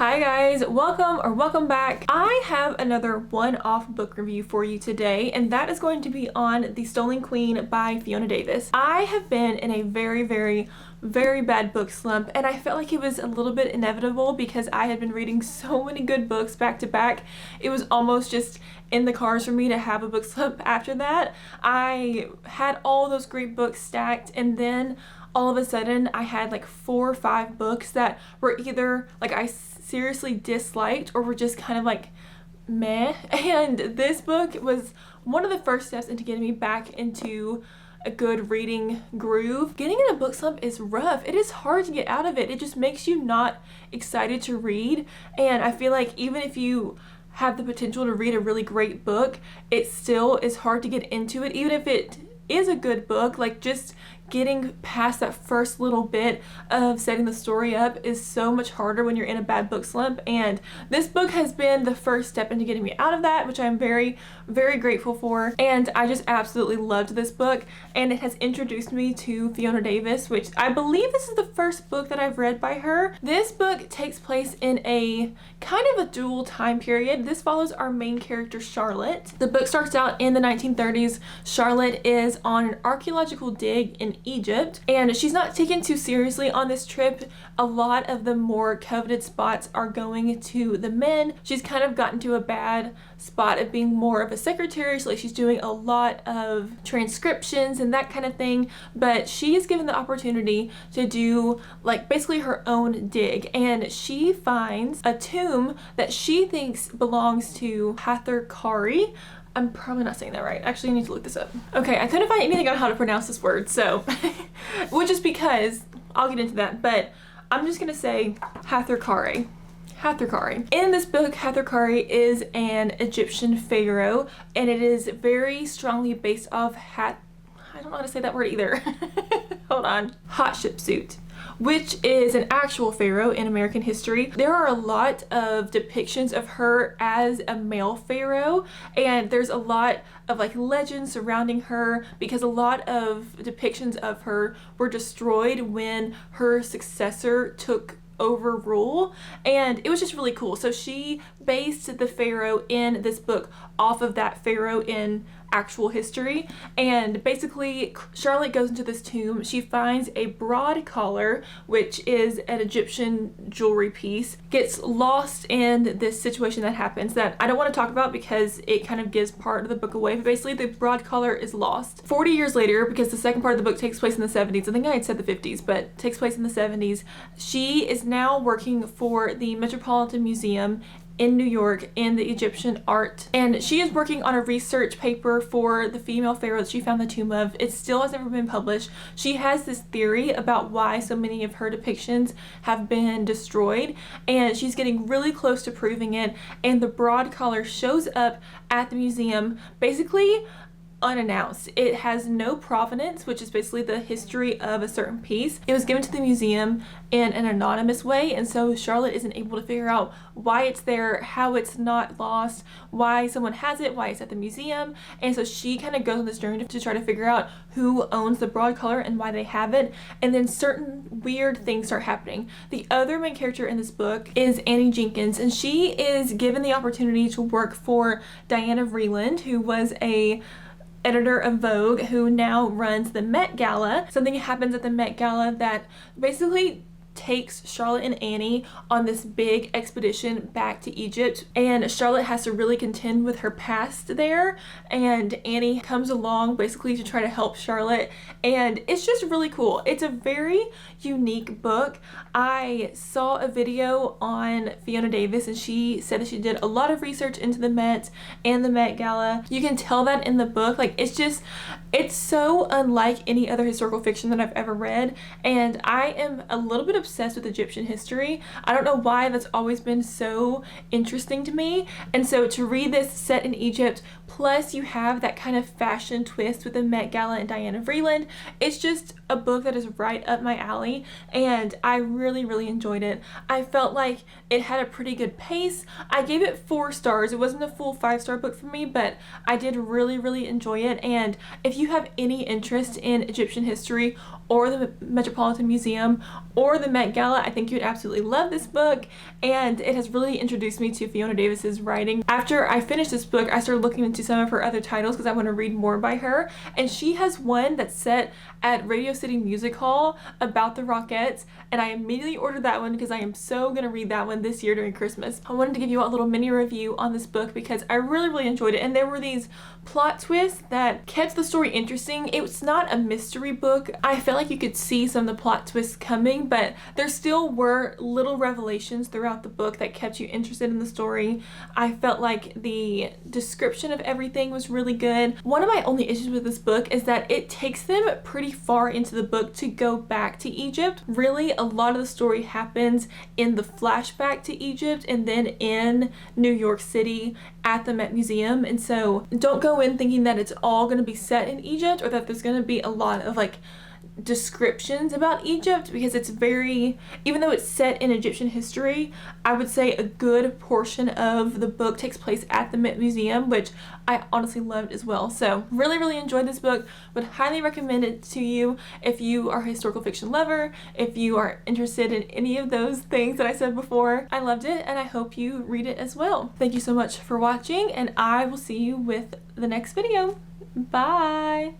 Hi guys, welcome back. I have another one-off book review for you today, and that is going to be on The Stolen Queen by Fiona Davis. I have been in a very bad book slump, and I felt like it was a little bit inevitable because I had been reading so many good books back to back. It was almost just in the cards for me to have a book slump after that. I had all those great books stacked, and then all of a sudden I had like 4 or 5 books that were either like I seriously disliked or were just kind of like meh, and this book was one of the first steps into getting me back into a good reading groove. Getting in a book slump is rough. It is hard to get out of it. It just makes you not excited to read, and I feel like even if you have the potential to read a really great book, it still is hard to get into it. Even if it is a good book, like just getting past that first little bit of setting the story up is so much harder when you're in a bad book slump, and this book has been the first step into getting me out of that, which I'm very grateful for. And I just absolutely loved this book, and it has introduced me to Fiona Davis, which I believe this is the first book that I've read by her. This book takes place in a kind of a dual time period. This follows our main character, Charlotte. The book starts out in the 1930s. Charlotte is on an archaeological dig in Egypt, and she's not taken too seriously on this trip. A lot of the more coveted spots are going to the men. She's kind of gotten to a bad spot of being more of a secretary, so like she's doing a lot of transcriptions and that kind of thing, but she is given the opportunity to do like basically her own dig, and she finds a tomb that she thinks belongs to Hather Kari. I'm probably not saying that right. Actually, I need to look this up. Okay, I couldn't find anything on how to pronounce this word, so which is because I'll get into that, but I'm just gonna say Hather Kari. Hather Kari. In this book, Hather Kari is an Egyptian pharaoh, and it is very strongly based off I don't know how to say that word either. Hold on. Hatshepsut, which is an actual pharaoh in American history. There are a lot of depictions of her as a male pharaoh, and there's a lot of like legends surrounding her because a lot of depictions of her were destroyed when her successor took over rule, and it was just really cool. So she based the pharaoh in this book off of that pharaoh in actual history, and basically Charlotte goes into this tomb. She finds a broad collar, which is an Egyptian jewelry piece, gets lost in this situation that happens that I don't want to talk about because it kind of gives part of the book away, but basically the broad collar is lost. 40 years later, because the second part of the book takes place in the 70s, I think I had said the 50s, but takes place in the 70s, she is now working for the Metropolitan Museum in New York in the Egyptian art, and she is working on a research paper for the female pharaoh that she found the tomb of. It still has never been published. She has this theory about why so many of her depictions have been destroyed, and she's getting really close to proving it, and the broad collar shows up at the museum basically unannounced. It has no provenance, which is basically the history of a certain piece. It was given to the museum in an anonymous way, and so Charlotte isn't able to figure out why it's there, how it's not lost, why someone has it, why it's at the museum, and so she kind of goes on this journey to try to figure out who owns the broad collar and why they have it, and then certain weird things start happening. The other main character in this book is Annie Jenkins, and she is given the opportunity to work for Diana Vreeland, who was a editor of Vogue, who now runs the Met Gala. Something happens at the Met Gala that basically takes Charlotte and Annie on this big expedition back to Egypt, and Charlotte has to really contend with her past there, and Annie comes along basically to try to help Charlotte, and it's just really cool. It's a very unique book. I saw a video on Fiona Davis, and she said that she did a lot of research into the Met and the Met Gala. You can tell that in the book. Like, it's so unlike any other historical fiction that I've ever read, and I am a little bit obsessed with Egyptian history. I don't know why, that's always been so interesting to me, and so to read this set in Egypt, plus you have that kind of fashion twist with the Met Gala and Diana Vreeland, it's just a book that is right up my alley, and I really enjoyed it. I felt like it had a pretty good pace. I gave it 4 stars. It wasn't a full 5-star book for me, but I did really enjoy it, and if you have any interest in Egyptian history or the Metropolitan Museum or the Met Gala. I think you'd absolutely love this book, and it has really introduced me to Fiona Davis's writing. After I finished this book, I started looking into some of her other titles because I want to read more by her, and she has one that's set at Radio City Music Hall about the Rockettes, and I immediately ordered that one because I am so gonna read that one this year during Christmas. I wanted to give you a little mini review on this book because I really enjoyed it, and there were these plot twists that kept the story interesting. It's not a mystery book. I felt like you could see some of the plot twists coming, but there still were little revelations throughout the book that kept you interested in the story. I felt like the description of everything was really good. One of my only issues with this book is that it takes them pretty far into the book to go back to Egypt. Really, a lot of the story happens in the flashback to Egypt and then in New York City at the Met Museum, and so don't go in thinking that it's all going to be set in Egypt or that there's going to be a lot of like descriptions about Egypt, because it's very, even though it's set in Egyptian history, I would say a good portion of the book takes place at the Met Museum, which I honestly loved as well. So really enjoyed this book. Would highly recommend it to you if you are a historical fiction lover, if you are interested in any of those things that I said before. I loved it, and I hope you read it as well. Thank you so much for watching, and I will see you with the next video. Bye!